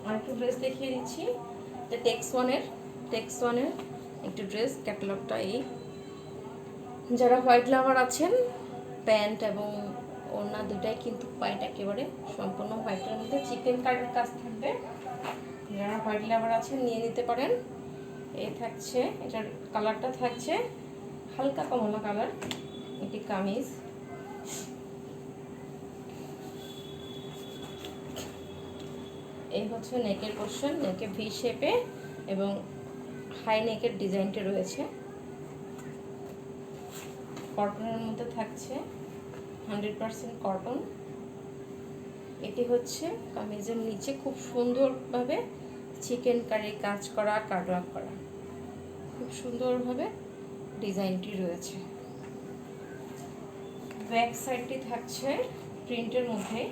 আরেকটু ড্রেস দেখিয়ে দিচ্ছি। এটা টেক্স ওয়ানের একটু ড্রেস ক্যাটালগটা এই। যারা হোয়াইট লাভার আছেন, প্যান্ট এবং ওড়না দুটাই কিন্তু প্যান্ট একেবারে সম্পূর্ণ হোয়াইটের মধ্যে চিকেন কারির কাজ থাকবে। যারা হোয়াইট লাভার আছেন নিয়ে নিতে পারেন। এই থাকছে, এটার কালারটা থাকছে হালকা কমলা কালার। এটি কামিজ, এই হচ্ছে নেকের পোর্শন, নেকে ভি শেপে এবং হাই নেকের ডিজাইনটা রয়েছে। কটনের মধ্যে থাকছে, 100% কটন। এটি হচ্ছে কামিজের নিচে খুব সুন্দরভাবে চিকেন কারি কাজ করা, কাটওয়ার্ক করা, খুব সুন্দরভাবে ডিজাইনটি রয়েছে। ব্যাক সাইডটি থাকছে প্রিন্টের মধ্যে।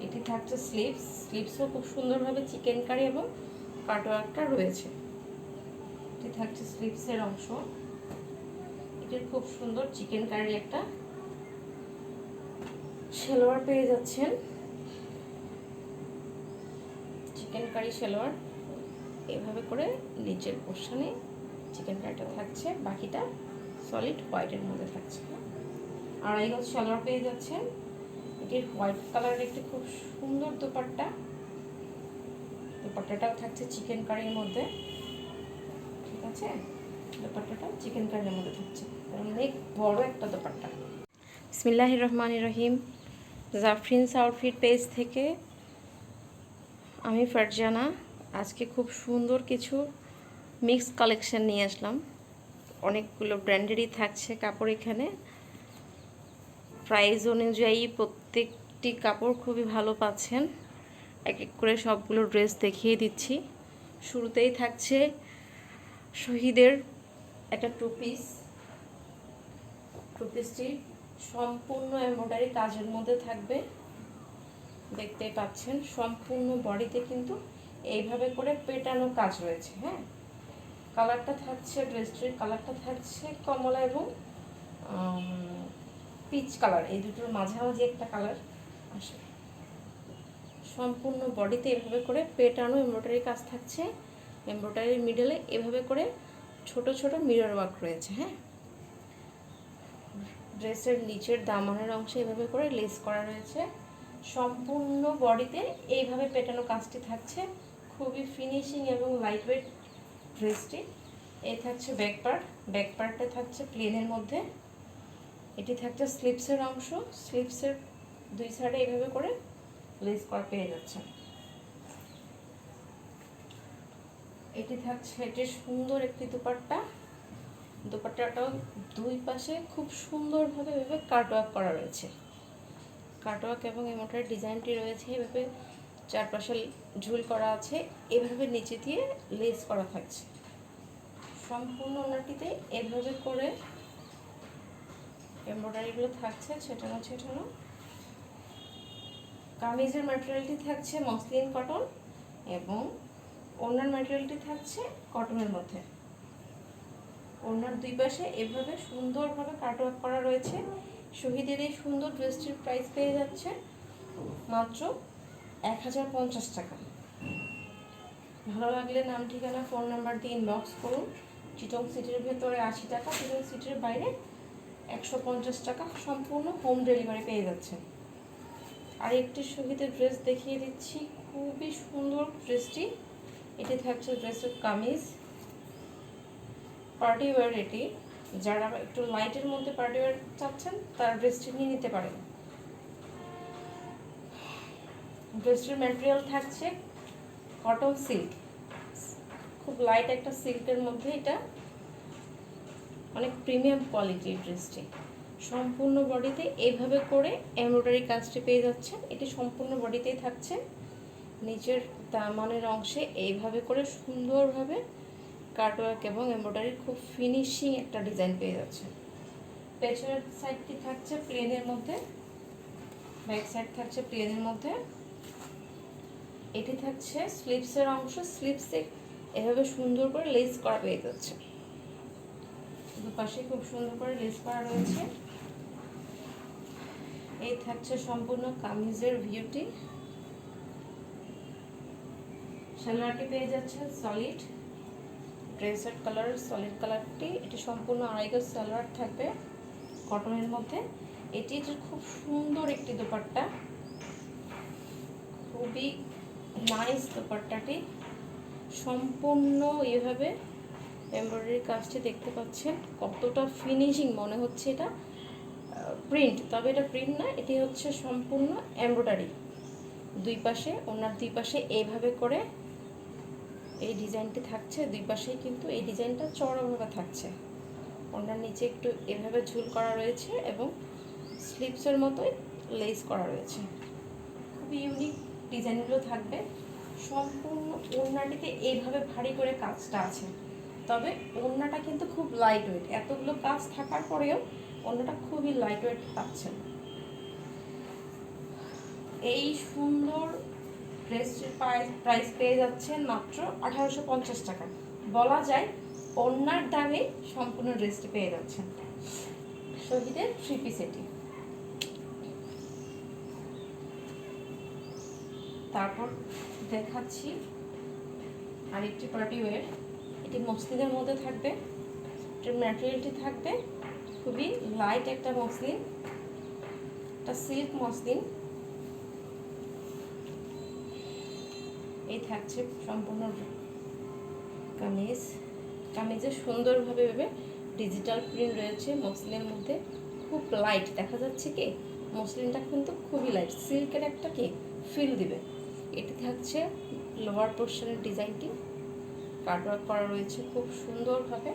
এটি থাকছে স্লিভসও খুব সুন্দরভাবে চিকেন কারি এবং কাটওয়ার্কটা রয়েছে। এটি থাকছে স্লিভসের অংশ। এটির খুব সুন্দর চিকেন কারি একটা সালোয়ার পেয়ে যাচ্ছেন। চিকেন কারি সালোয়ার, এভাবে করে নিচের পোর্শনে চিকেন কারিটা থাকছে, বাকিটা সলিড হোয়াইটের মধ্যে থাকছে। আর এই হচ্ছে সালোয়ার পেয়ে যাচ্ছেন। এটির হোয়াইট কালারের একটি খুব সুন্দর দোপাট্টা। দোপাট্টাটাও থাকছে চিকেন কারির মধ্যে, ঠিক আছে? দোপাট্টাটাও চিকেন কারির মধ্যে থাকছে, অনেক বড় একটা দোপাট্টা। বিসমিল্লাহির রহমানির রহিম। জাফরিনস আউটফিট পেজ থেকে আমি ফারজানা আজকে খুব সুন্দর কিছু মিক্স কালেকশন নিয়ে আসলাম। অনেকগুলো ব্র্যান্ডেরই থাকছে কাপড় এখানে। প্রাইস অনুযায়ী প্রত্যেকটি কাপড় খুবই ভালো পাচ্ছেন। এক এক করে সবগুলো ড্রেস দেখিয়ে দিচ্ছি। শুরুতেই থাকছে শহীদের একটা টু পিসটি সম্পূর্ণ এমব্রয়ডারি কাজের মধ্যে থাকবে, দেখতেই পাচ্ছেন। সম্পূর্ণ বডিতে কিন্তু এইভাবে করে পেটানো কাজ রয়েছে। হ্যাঁ, কালারটা থাকছে, ড্রেসটির কালারটা থাকছে কমলা এবং পিচ কালার, এই দুটোর মাঝামাঝি একটা কালার আসে। সম্পূর্ণ বডিতে এভাবে করে পেটানো এমব্রয়ডারি কাজ থাকছে। এমব্রয়ডারির মিডলে এভাবে করে ছোট ছোট মিরর ওয়ার্ক রয়েছে। হ্যাঁ, ড্রেসের নিচের দামানের অংশে এভাবে করে লেস করা রয়েছে। সম্পূর্ণ বডিতে এইভাবে পেটানো কাজটি থাকছে, খুবই ফিনিশিং এবং লাইট ওয়েট ড্রেসটি। এই থাকছে ব্যাক পার্টটা থাকছে প্লেনের মধ্যে। এটি থাকছে স্লিভসের অংশ, স্লিভসের দুই সাইডে এইভাবে করে লেস করা পেয়ে যাচ্ছে। এটি থাকছে, এটি সুন্দর একটি দুপাট্টা। দুপাট্টাটাও দুই পাশে খুব সুন্দরভাবে এভাবে কাটওয়ার্ক করা রয়েছে। কাটওয়ার্ক এবং এমব্রয়ডারি ডিজাইনটি রয়েছে, এভাবে চারপাশে ঝুল করা আছে, এভাবে নিচে দিয়ে লেস করা থাকছে। সম্পূর্ণ ওনাটিতে এভাবে করে এমব্রয়ডারিগুলো থাকছে ছেটানো ছেটানো। কামিজের ম্যাটেরিয়ালটি থাকছে মসলিন কটন এবং ওড়নার ম্যাটেরিয়ালটি থাকছে কটনের মধ্যে। ওড়নার দুই পাশে এভাবে সুন্দরভাবে কাটওয়ার্ক করা রয়েছে। শহীদের এই সুন্দর ড্রেসটির প্রাইস পেয়ে যাচ্ছে মাত্র 1050 টাকা। ভালো লাগলে নাম, ঠিকানা, ফোন নাম্বার দিয়ে ইনবক্স করুন। চিটং সিটির ভেতরে 80 টাকা, চিটং সিটির বাইরে 150 টাকা, সম্পূর্ণ হোম ডেলিভারি পেয়ে যাচ্ছে। আর একটি শহীদের ড্রেস দেখিয়ে দিচ্ছি, খুবই সুন্দর ড্রেসটি। এটি থাকছে ড্রেসের কামিজ, পার্টি ওয়্যার। এটি যারা একটু লাইটের মধ্যে পার্টি ওয়্যার চাচ্ছেন তারা ড্রেসটি নিয়ে নিতে পারেন। ড্রেসটির ম্যাটেরিয়াল থাকছে কটন সিল্ক, খুব লাইট একটা সিল্কের মধ্যে, এটা অনেক প্রিমিয়াম কোয়ালিটির ড্রেসটি। সম্পূর্ণ বডিতে এইভাবে করে এমব্রয়ডারি কাজটি পেয়ে যাচ্ছেন। এটি সম্পূর্ণ বডিতেই থাকছে। নিচের দামানের অংশে এইভাবে করে সুন্দরভাবে কাটওয়ার্ক এবং এমব্রয়ডারির খুব ফিনিশিং একটা ডিজাইন পেয়ে যাচ্ছে। পেছনের সাইডটি থাকছে প্লেনের মধ্যে, ব্যাক সাইড থাকছে প্লেনের মধ্যে। এটি থাকছে স্লিভসের অংশ, স্লিভসে এভাবে সুন্দর করে লেস করা পেয়ে যাচ্ছে। দুপাশে খুব সুন্দর করে লেস করা রয়েছে। এই থাকছে সম্পূর্ণ কামিজের ভিউটি। সালোয়ারটি পেয়ে যাচ্ছে সলিড ড্রেসের কালার, সলিড কালারটি। এটি সম্পূর্ণ আড়াই গজ সালোয়ার থাকবে কটনের মধ্যে। এটির খুব সুন্দর একটি দোপাট্টা, খুবই নাইস দোপাট্টাটি। সম্পূর্ণ এইভাবে এমব্রয়ডারি কাজটি দেখতে পাচ্ছেন, কতটা ফিনিশিং মনে হচ্ছে। এটা প্রিন্ট, তবে এটা প্রিন্ট না, এটি হচ্ছে সম্পূর্ণ এমব্রয়ডারি। দুই পাশে, ওনার দুই পাশে এইভাবে করে এই ডিজাইনটি থাকছে। দুই পাশেই কিন্তু এই ডিজাইনটা চড়াভাবে থাকছে। ওনার নিচে একটু এভাবে ঝুল করা রয়েছে এবং স্লিপসের মতোই লেস করা রয়েছে। খুবই ইউনিক ডিজাইনগুলো থাকবে। সম্পূর্ণ ওড়নাটিতে এইভাবে ভারী করে কাজটা আছে, তবে ওড়নাটা কিন্তু খুব লাইট ওয়েট। এতগুলো কাজ থাকার পরেও ওড়নাটা খুবই লাইট ওয়েট পাচ্ছেন। এই সুন্দর ড্রেসটির প্রাইস পেয়ে যাচ্ছেন মাত্র 1850 টাকা। বলা যায় ওড়নার দামে সম্পূর্ণ ড্রেসটি পেয়ে যাচ্ছেন। শহীদের 3 পিস এটি। তারপর দেখাচ্ছি আরেকটি পার্টি ওয়্যার। এটি মসলিনের মধ্যে থাকবে। এটির ম্যাটেরিয়ালটি থাকবে খুবই লাইট একটা মসলিন, একটা সিল্ক মসলিন। এই থাকছে সম্পূর্ণ কামিজ। কামিজে সুন্দরভাবে ডিজিটাল প্রিন্ট রয়েছে মসলিনের মধ্যে। খুব লাইট দেখা যাচ্ছে কি, মসলিনটা কিন্তু খুবই লাইট, সিল্কের একটা কি ফিল দিবে। এটি থাকছে লোয়ার পোর্শনের ডিজাইনটি, কাটওয়ার্ক করা রয়েছে খুব সুন্দরভাবে।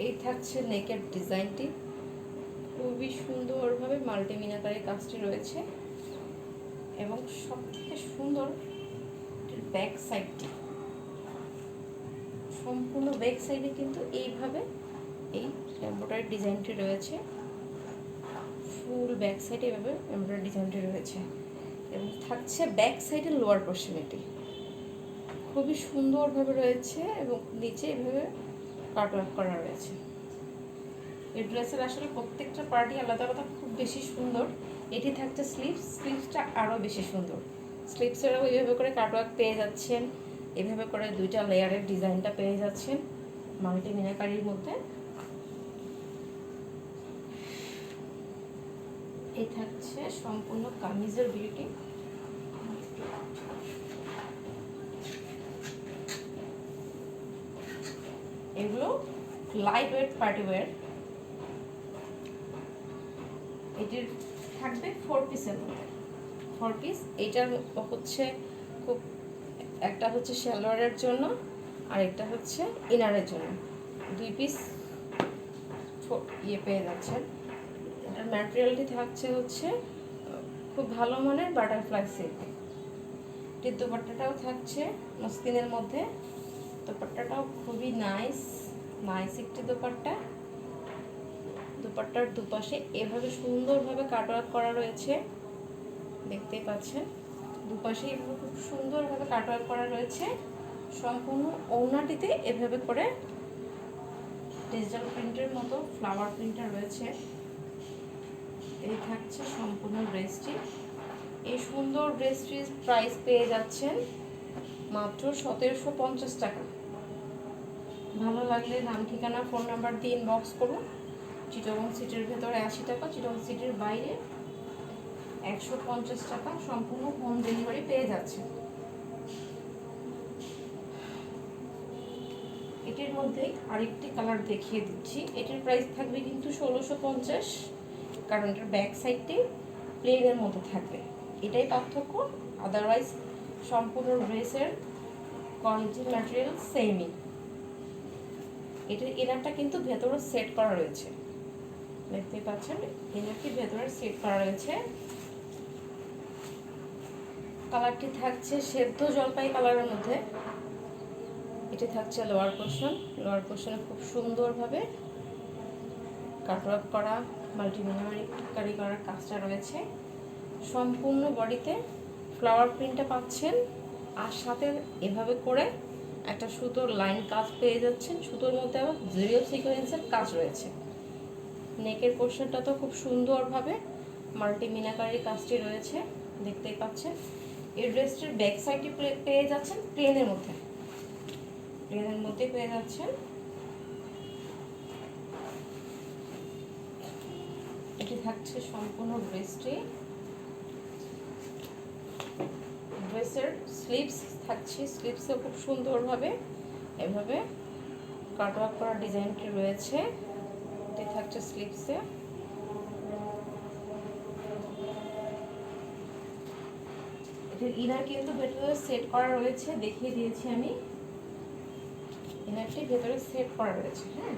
এই থাকছে নেকের ডিজাইনটি, খুবই সুন্দরভাবে মাল্টি মিনাকারি কাজটি রয়েছে। এবং সবথেকে সুন্দর ব্যাক সাইডটি, সম্পূর্ণ ব্যাক সাইডে কিন্তু এইভাবে এই এমব্রয়ডারি ডিজাইনটি রয়েছে। ফুল ব্যাক সাইডে এভাবে এমব্রয়ডারি ডিজাইনটি রয়েছে এবং থাকছে ব্যাক সাইডের লোয়ার পোর্শনেটি খুবই সুন্দরভাবে রয়েছে এবং নিচে এভাবে কাটওয়ার্ক করা রয়েছে। এই ড্রেসের আসলে প্রত্যেকটা পার্টি আলাদা আলাদা খুব বেশি সুন্দর। এটি থাকছে স্লিভসটা আরও বেশি সুন্দর। স্লিভসেরও এইভাবে করে কাটওয়ার্ক পেয়ে যাচ্ছেন, এভাবে করে দুইটা লেয়ারের ডিজাইনটা পেয়ে যাচ্ছেন মাল্টি মিনাকারির মধ্যে। এই থাকছে সম্পূর্ণ কামিজের বিউটি। এগুলো লাইট ওয়েট পার্টি ওয়্যার। এটির থাকবে 4 পিসের মধ্যে, 4 পিস। এইটার হচ্ছে খুব একটা হচ্ছে সালোয়ারের জন্য আর একটা হচ্ছে ইনারের জন্য। 2 পিস পেয়ে যাচ্ছেন। এটার ম্যাটেরিয়ালটি থাকছে হচ্ছে খুব ভালো মানের বাটারফ্লাই সিল্ক। এটির দোপাট্টাটাও থাকছে মসলিনের মধ্যে। দোপাট্টাটাও খুবই নাইস একটি দোপাট্টা। দোপাট্টার দুপাশে এভাবে সুন্দরভাবে কাটওয়ার্ক করা রয়েছে, দেখতেই পাচ্ছেন। দুপাশে এভাবে খুব সুন্দরভাবে কাটওয়ার্ক করা রয়েছে। সম্পূর্ণ ওড়নাটিতে এভাবে করে ডিজিটাল প্রিন্টের মতো ফ্লাওয়ার প্রিন্টার রয়েছে। এই থাকছে সম্পূর্ণ ড্রেসটি। এই সুন্দর ড্রেসটির প্রাইস পেয়ে যাচ্ছেন মাত্র 1750 টাকা। ভালো লাগলে নাম, ঠিকানা, ফোন নাম্বার দিয়ে ইনবক্স করুন। চিটাগং সিটির ভেতরে 80 টাকা, চিটাগং সিটির বাইরে 150 টাকা সম্পূর্ণ হোম ডেলিভারি পেয়ে যাচ্ছে। এটির মধ্যে আরেকটি কালার দেখিয়ে দিচ্ছি। এটির প্রাইস থাকবে কিন্তু 1650, কারণ এটার ব্যাক সাইডটি প্লেনের মধ্যে থাকবে, এটাই পার্থক্য। আদারওয়াইজ সম্পূর্ণ ড্রেসের কোয়ালিটি ম্যাটেরিয়াল সেমই। এটির ইনারটা কিন্তু ভেতরে সেট করা রয়েছে, দেখতে পাচ্ছেন। ইনারটি ভেতরে সেট করা রয়েছে। কালারটি থাকছে সেদ্ধ জলপাই কালারের মধ্যে। এটি থাকছে লোয়ার পোর্শন। লোয়ার পোর্শনে খুব সুন্দরভাবে কাটওয়ার্ক করা মাল্টিমিনারি করার কাজটা রয়েছে। সম্পূর্ণ বডিতে ফ্লাওয়ার প্রিন্টটা পাচ্ছেন, আর সাথে এভাবে করে একটা সুতোর লাইন কাজ পেয়ে যাচ্ছেন, সুতোর মধ্যে আবার জিরো সিকোয়েন্সের কাজ রয়েছে। নেকের পোর্শনটা তো খুব সুন্দরভাবে মাল্টি মিনাকারি কাজটি রয়েছে, দেখতেই পাচ্ছেন। এই ড্রেসটির ব্যাক সাইডটি পেয়ে যাচ্ছেন প্লেনের মধ্যে, প্লেনের মধ্যে পেয়ে যাচ্ছেন। এটি থাকছে সম্পূর্ণ ড্রেসটি। ড্রেসের স্লিভস থাকছে, স্লিভসে খুব সুন্দরভাবে এভাবে কাটওয়ার্ক করা ডিজাইনটি রয়েছে। এটি থাকছে স্লিভসে। এটির ইনার কিন্তু ভেতরে সেট করা রয়েছে, দেখিয়ে দিয়েছি আমি। ইনারটি ভেতরে সেট করা রয়েছে। হ্যাঁ,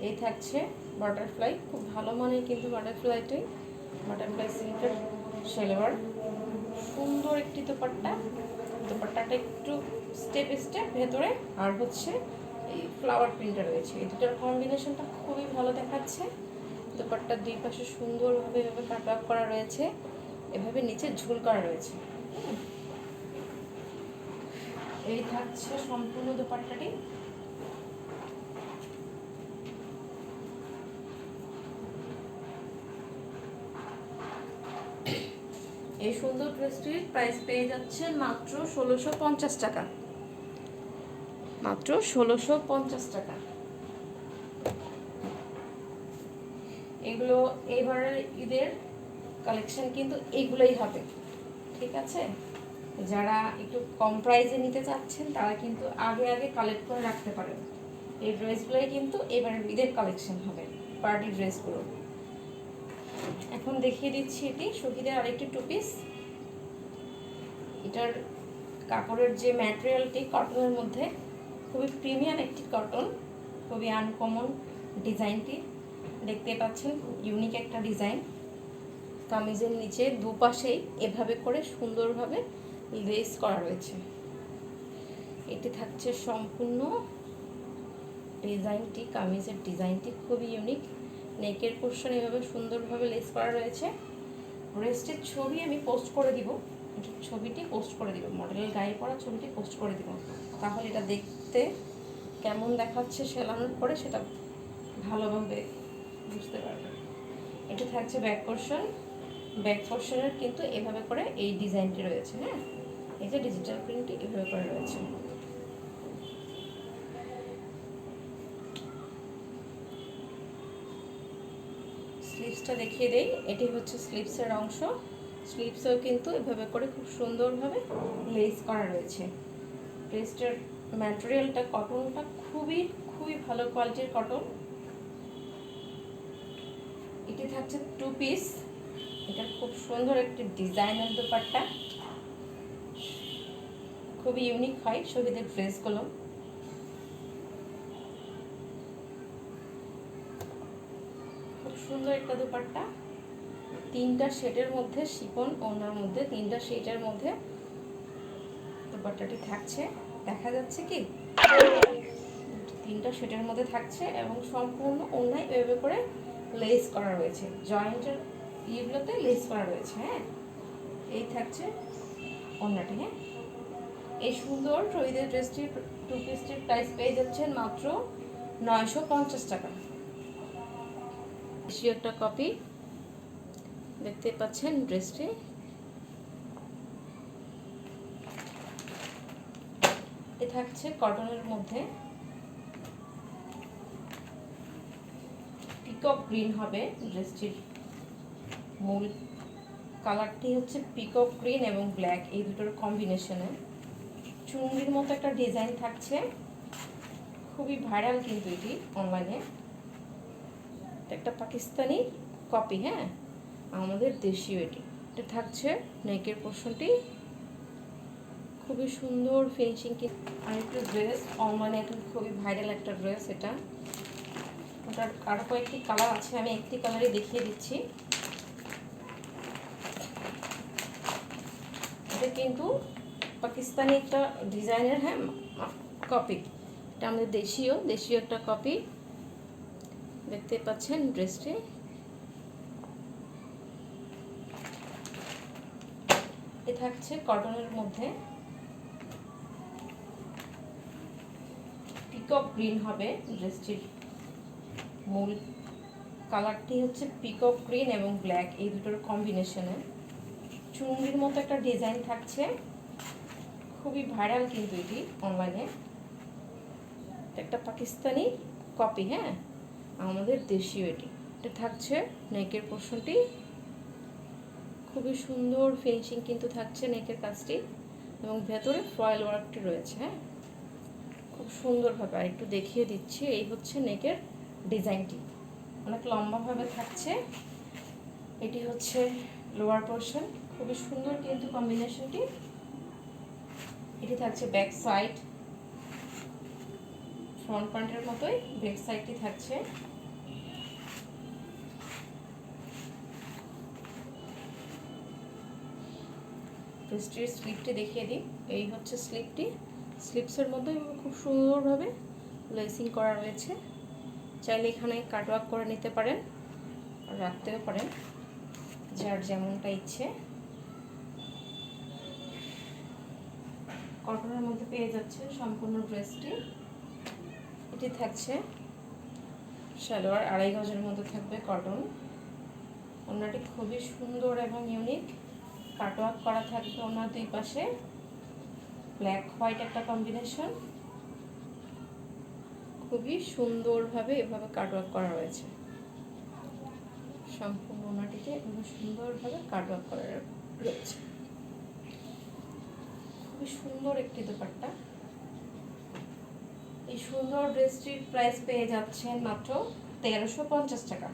এই থাকছে বাটারফ্লাই, খুব ভালো মানের কিন্তু বাটারফ্লাইটাই, বাটারফ্লাই সিল্কের সালোয়ার। সুন্দর একটি দোপাট্টা, দোপাট্টাটা একটু স্টেপ স্টেপ ভেতরে, আর হচ্ছে এই ফ্লাওয়ার প্রিন্টটা রয়েছে। এই দুটার কম্বিনেশনটা খুবই ভালো দেখাচ্ছে। দোপাট্টার দুই পাশে সুন্দরভাবে এভাবে কাটওয়ার্ক করা রয়েছে, এভাবে নিচে ঝুল করা রয়েছে। এই থাকছে সম্পূর্ণ দোপাট্টাটি। এই সুন্দর ড্রেসটির প্রাইস পেয়ে যাচ্ছেন মাত্র 1650 টাকা, মাত্র 1650 টাকা। এগুলো এবারের ঈদের কালেকশন কিন্তু এগুলোই হবে, ঠিক আছে। যারা একটু কম প্রাইসে নিতে চাচ্ছেন তারা কিন্তু আগে আগে কালেক্ট করে রাখতে পারেন। এই ড্রেসগুলোই কিন্তু এবারের ঈদের কালেকশন হবে, পার্টি ড্রেসগুলো। এখন দেখিয়ে দিচ্ছি এটি শহীদের আরেকটি টু পিস। এটার কাপড়ের যে ম্যাটেরিয়ালটি কটনের মধ্যে, খুবই প্রিমিয়াম একটি কটন, খুবই আনকমন ডিজাইনটি দেখতে পাচ্ছেন, ইউনিক একটা ডিজাইন। কামিজের নিচে দুপাশেই এভাবে করে সুন্দরভাবে লেস করা রয়েছে। এটি থাকছে সম্পূর্ণ ডিজাইনটি, কামিজের ডিজাইনটি খুবই ইউনিক। নেকের পোর্শন এভাবে সুন্দরভাবে লেস করা রয়েছে। ড্রেসটির ছবি আমি পোস্ট করে দিব, ছবিটি পোস্ট করে দিব, মডেলের গায়ে পরা ছবিটি পোস্ট করে দিব, তাহলে এটা দেখতে কেমন দেখাচ্ছে সেলানোর পরে সেটা ভালোভাবে বুঝতে পারবে। এটা থাকছে ব্যাক পোর্শন, ব্যাক পোর্শনের কিন্তু এভাবে করে এই ডিজাইনটি রয়েছে। হ্যাঁ, এই যে ডিজিটাল প্রিন্টটি এভাবে করে রয়েছে। স্লিভসটা দেখিয়ে দেই, এটি হচ্ছে স্লিভসের অংশ। স্লিভসেও কিন্তু এভাবে করে খুব সুন্দরভাবে লেস করা রয়েছে। ড্রেসটার ম্যাটেরিয়ালটা কটনটা খুবই খুবই ভালো কোয়ালিটির কটন। এটি থাকছে টু পিস, এটা খুব সুন্দর একটি ডিজাইনার দোপাট্টা, খুবই ইউনিক হয় শহীদের ড্রেসগুলো। খুব সুন্দর একটা দোপাট্টা, তিনটা শেডের মধ্যে, শিফন ওনার মধ্যে তিনটা শেডের মধ্যে দোপাট্টাটি থাকছে, দেখা যাচ্ছে কি তিনটা শেডের মধ্যে থাকছে, এবং সম্পূর্ণ ওনায় এভাবে করে লেস করা রয়েছে, জয়েন্টের ইগুলোতে লেস করা রয়েছে। হ্যাঁ, এই থাকছে ওনাটি। হ্যাঁ, এই সুন্দর শহীদের ড্রেসটির টু পিসটির প্রাইস পেয়ে যাচ্ছেন মাত্র 950 টাকা। দেশীয় একটা কপি দেখতে পাচ্ছেন ড্রেসটি। এ থাকছে কটনের মধ্যে, পিকক গ্রিন হবে ড্রেসটির মূল কালারটি হচ্ছে পিকক গ্রিন এবং ব্ল্যাক, এই দুটোর কম্বিনেশনে চুনরির মতো একটা ডিজাইন থাকছে, খুবই ভাইরাল কিন্তু এটি অনলাইনে। একটা পাকিস্তানি কপি, হ্যাঁ, আমাদের দেশীয় এটি। এটা থাকছে নেকের পোর্শনটি, খুবই সুন্দর ফিনিশিং। আরেকটা ড্রেস অনলাইনে এখন খুবই ভাইরাল একটা ড্রেস, এটা ওটার আরও কয়েকটি কালার আছে, আমি একটি কালারই দেখিয়ে দিচ্ছি। এটা কিন্তু পাকিস্তানি একটা ডিজাইনের, হ্যাঁ, কপি। এটা আমাদের দেশীয় একটা কপি, দেখতে পাচ্ছেন ড্রেসটি। এ থাকছে কটনের মধ্যে, পিকক গ্রিন হবে ড্রেসটির মূল কালারটি হচ্ছে পিকক গ্রিন এবং ব্ল্যাক, এই দুটোর কম্বিনেশনে চুনরির মতো একটা ডিজাইন থাকছে, খুবই ভাইরাল কিন্তু এটি অনলাইনে। একটা পাকিস্তানি কপি, হ্যাঁ, আমাদের দেশীয় এটি। এটা থাকছে নেকের পোর্শনটি, খুবই সুন্দর ফিনিশিং কিন্তু থাকছে নেকের কাজটি, এবং ভেতরে ফয়েল ওয়ার্কটি রয়েছে, হ্যাঁ, খুব সুন্দরভাবে। আর একটু দেখিয়ে দিচ্ছি, এই হচ্ছে নেকের ডিজাইনটি, অনেক লম্বাভাবে থাকছে। এটি হচ্ছে লোয়ার পোর্শন, খুবই সুন্দর কিন্তু কম্বিনেশনটি। এটি থাকছে ব্যাক সাইড, ফ্রন্ট প্যান্টের মতোই ব্যাক সাইডটি থাকছে। ড্রেসটির স্লিপটি দেখিয়ে দিই, এই হচ্ছে স্লিপটি। স্লিপসের মধ্যে খুব সুন্দরভাবে লেসিং করা রয়েছে, চাইলে এখানে কাটওয়ার্ক করে নিতে পারেন, রাখতেও পারেন যার যেমনটা ইচ্ছে। কটনের মধ্যে পেয়ে যাচ্ছে সম্পূর্ণ ড্রেসটি। এটি থাকছে সালোয়ার, 2.5 গজের মধ্যে থাকবে কটন। ওড়নাটি খুবই সুন্দর এবং ইউনিক, কাটওয়ার্ক করা থাকবে ওনার দুই পাশে, ব্ল্যাক হোয়াইট একটা কম্বিনেশন, খুবই সুন্দরভাবে এভাবে কাটওয়ার্ক করা রয়েছে। সম্পূর্ণ ওনাটিতে এভাবে সুন্দরভাবে কাটওয়ার্ক করা রয়েছে, খুবই সুন্দর একটি দোপাট্টা। এই সুন্দর ড্রেসটির প্রাইস পেয়ে যাচ্ছেন মাত্র 1350 টাকা।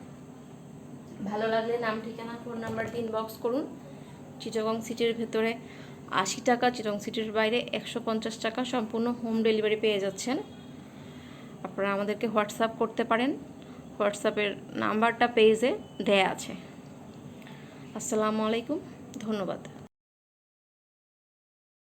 ভালো লাগলে নাম, ঠিকানা, ফোন নাম্বার দিয়ে ইনবক্স করুন। চিটাগং সিটির ভেতরে 80 টাকা, চিটাগং সিটির বাইরে 150 টাকা, সম্পূর্ণ হোম ডেলিভারি পেয়ে যাচ্ছেন। আপনারা আমাদেরকে হোয়াটসঅ্যাপ করতে পারেন, হোয়াটসঅ্যাপের নাম্বারটা পেজে দেয়া আছে। আসসালামু আলাইকুম, ধন্যবাদ।